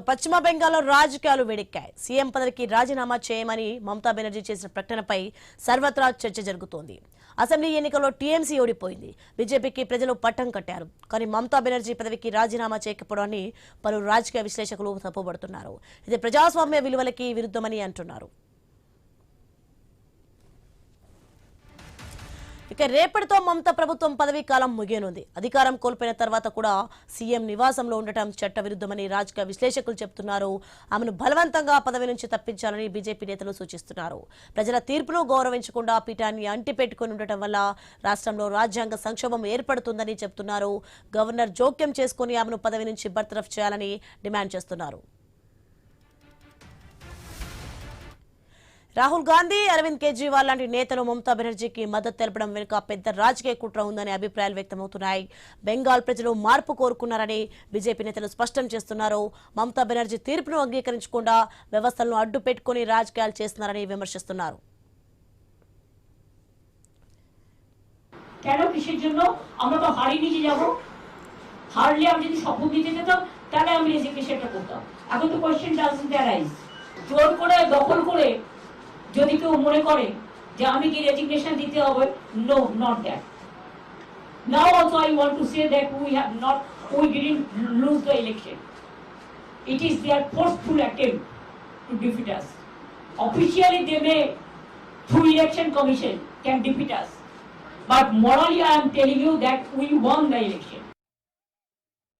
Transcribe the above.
పశ్చిమ బెంగాల్లో రాజకీయాలు వేడెక్కాయి. సీఎం పదవికి రాజీనామా చేయమని మమతా బెనర్జీ చేసిన ప్రకటనపై సర్వత్రా చర్చ జరుగుతోంది. అసెంబ్లీ ఎన్నికల్లో టీఎంసీ ఓడిపోయింది. బీజేపీకి ప్రజలు పట్టం కట్టారు. కానీ మమతా బెనర్జీ పదవికి రాజీనామా చేయకపోవడాన్ని పలు రాజకీయ విశ్లేషకులు తప్పుపడుతున్నారు. ఇది ప్రజాస్వామ్య విలువలకి విరుద్ధమని అంటున్నారు. ఇక రేపటితో మమతా ప్రభుత్వం పదవీ కాలం ముగియనుంది. అధికారం కోల్పోయిన తర్వాత కూడా సీఎం నివాసంలో ఉండటం చట్ట విరుద్ధమని రాజకీయ విశ్లేషకులు చెబుతున్నారు. ఆమెను బలవంతంగా పదవి నుంచి తప్పించాలని బీజేపీ నేతలు సూచిస్తున్నారు. ప్రజల తీర్పును గౌరవించకుండా పీఠాన్ని అంటిపెట్టుకుని ఉండటం వల్ల రాష్ట్రంలో రాజ్యాంగ సంక్షోభం ఏర్పడుతుందని చెబుతున్నారు. గవర్నర్ జోక్యం చేసుకుని ఆమెను పదవి నుంచి బర్తరఫ్ చేయాలని డిమాండ్ చేస్తున్నారు. రాహుల్ గాంధీ, అరవింద్ కేజ్రీవాల్ లాంటి నేతలు మమతా బెనర్జీకి మద్దతు తెలపడం వెనుక పెద్ద రాజకీయ కుట్ర ఉందనే అభిప్రాయాలు వ్యక్తమవుతున్నాయి. బెంగాల్ ప్రజలు మార్పు కోరుకున్నారని బీజేపీ నేతలు స్పష్టం చేస్తున్నారు. మమతా బెనర్జీ తీర్పును అంగీకరించకుండా వ్యవస్థలను అడ్డు పెట్టుకుని రాజకీయాలు చేస్తున్నారని విమర్శిస్తున్నారు. কেন কিসের জন্য আমরা তো হারিয়ে নিয়ে যাব, হারলে আমি যদি শপথ নিতে যেতাম তাহলে আমি রেজিগনেশনটা করতাম। এখন তো কোয়েশ্চেন ডাজন্ট অ্যারাইজ। জোর করে দখল করে যদি কেউ মনে করে যে আমি কি রেজিগনেশন দিতে হবে, no, not that. Now also I want to say that we didn't lose the election. It is their forceful attempt to defeat us. Officially they may, through election commission, can defeat us, but morally I am telling you that we won the election.